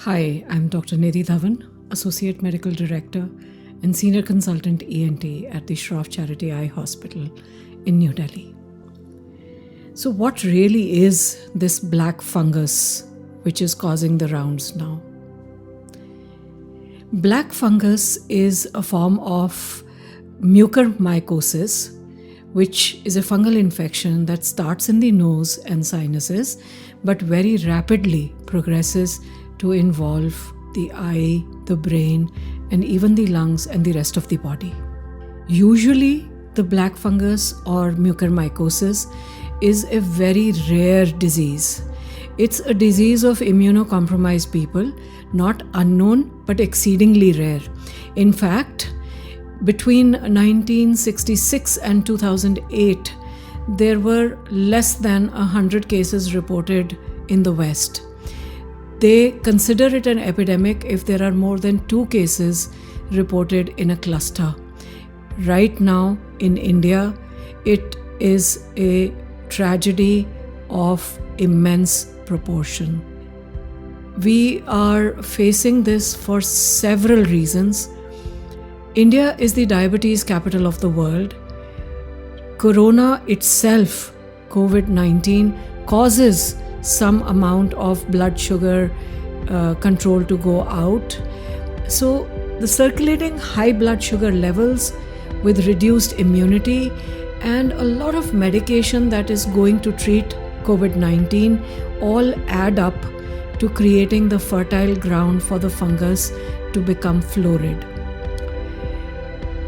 Hi, I'm Dr. Nidhi Dhawan, Associate Medical Director and Senior Consultant ENT at the Shroff Charity Eye Hospital in New Delhi. So, what really is this black fungus which is causing the rounds now? Black fungus is a form of mucormycosis, which is a fungal infection that starts in the nose and sinuses but very rapidly progresses to involve the eye, the brain, and even the lungs and the rest of the body. Usually, the black fungus or mucormycosis is a very rare disease. It's a disease of immunocompromised people, not unknown but exceedingly rare. In fact, between 1966 and 2008, there were less than 100 cases reported in the West. They consider it an epidemic if there are more than 2 cases reported in a cluster. Right now in India, it is a tragedy of immense proportion. We are facing this for several reasons. India is the diabetes capital of the world. Corona itself, COVID-19, causes some amount of blood sugar control to go out. So the circulating high blood sugar levels with reduced immunity and a lot of medication that is going to treat COVID-19 all add up to creating the fertile ground for the fungus to become florid.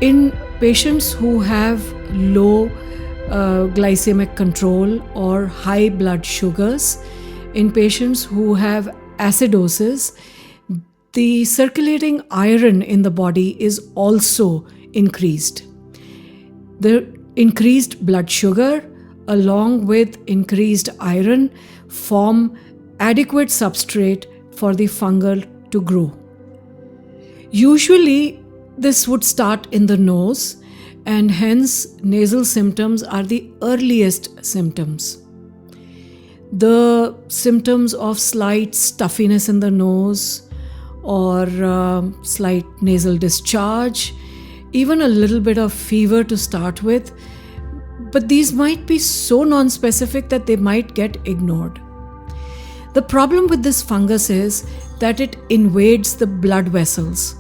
In patients who have low glycemic control or high blood sugars, in patients who have acidosis, the circulating iron in the body is also increased. The increased blood sugar along with increased iron form adequate substrate for the fungal to grow. Usually, this would start in the nose, and hence nasal symptoms are the earliest symptoms. The symptoms of slight stuffiness in the nose or slight nasal discharge, even a little bit of fever to start with, but these might be so non-specific that they might get ignored. The problem with this fungus is that it invades the blood vessels,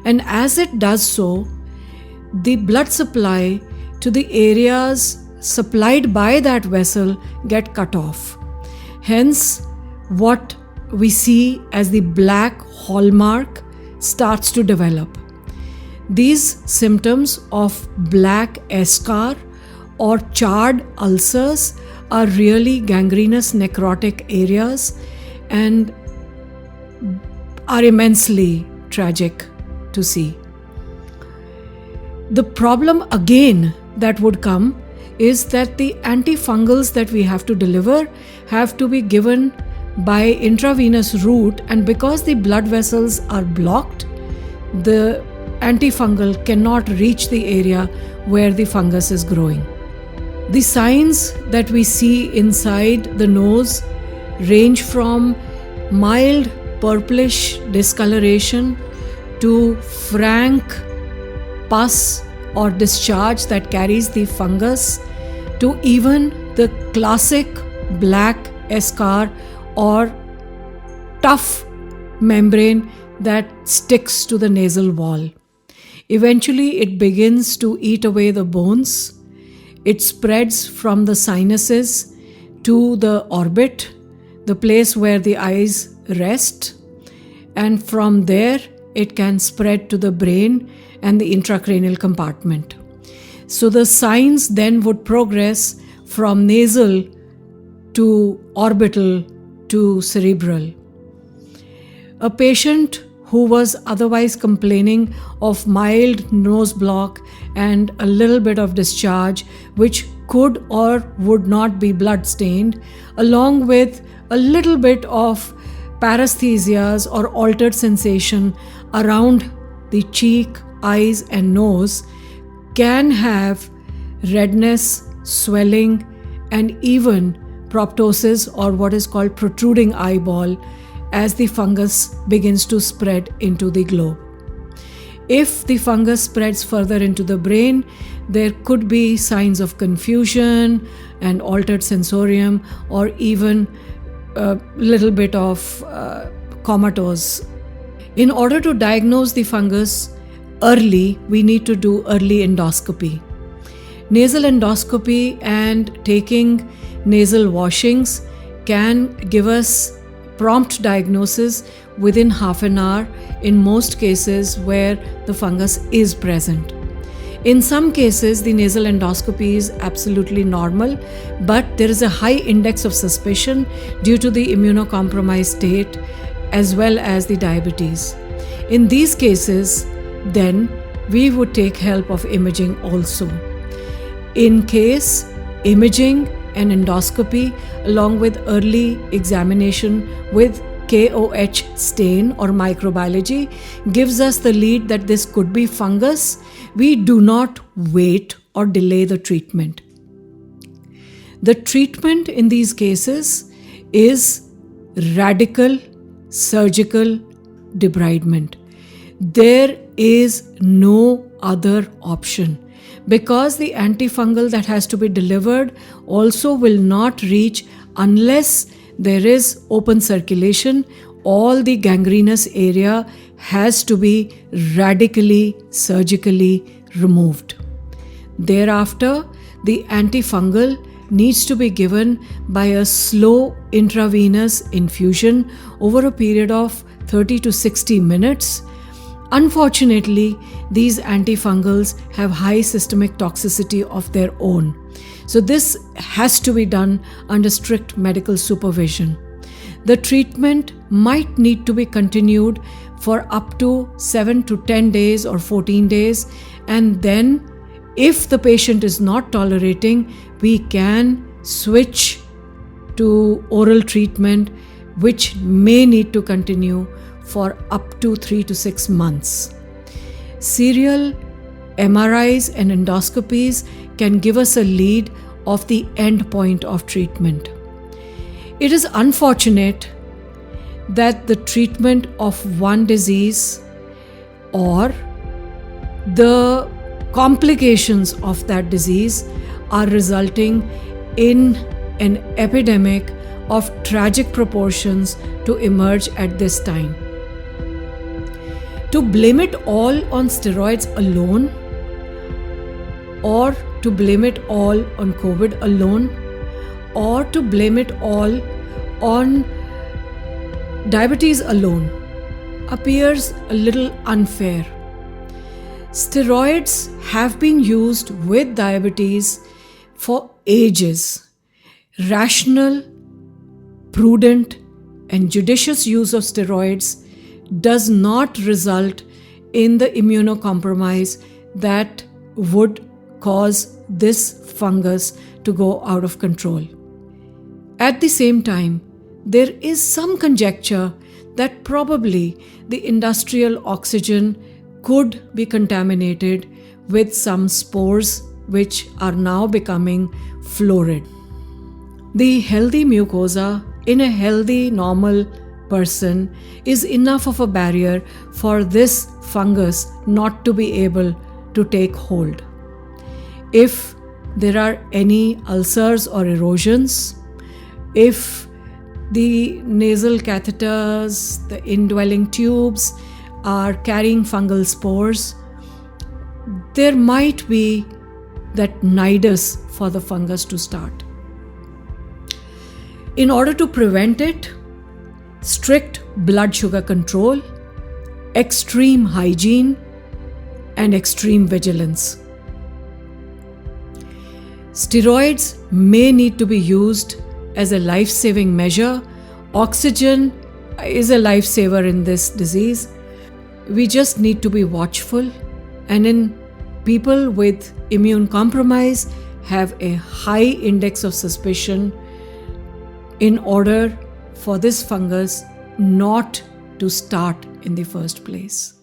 and as it does so, the blood supply to the areas supplied by that vessel get cut off. Hence, what we see as the black hallmark starts to develop. These symptoms of black eschar or charred ulcers are really gangrenous necrotic areas and are immensely tragic to see. The problem again that would come is that the antifungals that we have to deliver have to be given by intravenous route, and because the blood vessels are blocked, the antifungal cannot reach the area where the fungus is growing. The signs that we see inside the nose range from mild purplish discoloration to frank pus or discharge that carries the fungus to even the classic black eschar or tough membrane that sticks to the nasal wall. Eventually, it begins to eat away the bones. It spreads from the sinuses to the orbit, the place where the eyes rest, and from there it can spread to the brain and the intracranial compartment. So the signs then would progress from nasal to orbital to cerebral. A patient who was otherwise complaining of mild nose block and a little bit of discharge, which could or would not be blood stained, along with a little bit of paresthesias or altered sensation around the cheek, eyes and nose, can have redness, swelling and even proptosis or what is called protruding eyeball as the fungus begins to spread into the globe. If the fungus spreads further into the brain, there could be signs of confusion and altered sensorium, or even a little bit of comatose. In order to diagnose the fungus early, we need to do early endoscopy. Nasal endoscopy and taking nasal washings can give us prompt diagnosis within half an hour in most cases where the fungus is present. In some cases, the nasal endoscopy is absolutely normal, but there is a high index of suspicion due to the immunocompromised state as well as the diabetes. In these cases, then we would take help of imaging also. In case imaging and endoscopy along with early examination with KOH stain or microbiology gives us the lead that this could be fungus, we do not wait or delay the treatment. The treatment in these cases is radical surgical debridement. There is no other option, because the antifungal that has to be delivered also will not reach unless there is open circulation. All the gangrenous area has to be radically surgically removed. Thereafter, the antifungal needs to be given by a slow intravenous infusion over a period of 30 to 60 minutes. Unfortunately, these antifungals have high systemic toxicity of their own. So this has to be done under strict medical supervision. The treatment might need to be continued for up to 7 to 10 days or 14 days, and then if the patient is not tolerating, we can switch to oral treatment, which may need to continue for up to 3 to 6 months. Serial MRIs and endoscopies can give us a lead of the end point of treatment. It is unfortunate that the treatment of one disease or the complications of that disease are resulting in an epidemic of tragic proportions to emerge at this time. To blame it all on steroids alone, or to blame it all on COVID alone, or to blame it all on diabetes alone appears a little unfair. Steroids have been used with diabetes for ages. Rational, prudent, and judicious use of steroids does not result in the immunocompromise that would cause this fungus to go out of control. At the same time, there is some conjecture that probably the industrial oxygen could be contaminated with some spores which are now becoming florid. The healthy mucosa in a healthy, normal person is enough of a barrier for this fungus not to be able to take hold. If there are any ulcers or erosions, if the nasal catheters, the indwelling tubes are carrying fungal spores, there might be that nidus for the fungus to start. In order to prevent it, strict blood sugar control, extreme hygiene, and extreme vigilance. Steroids may need to be used as a life-saving measure. Oxygen is a lifesaver in this disease. We just need to be watchful, and in people with immune compromise have a high index of suspicion in order for this fungus not to start in the first place.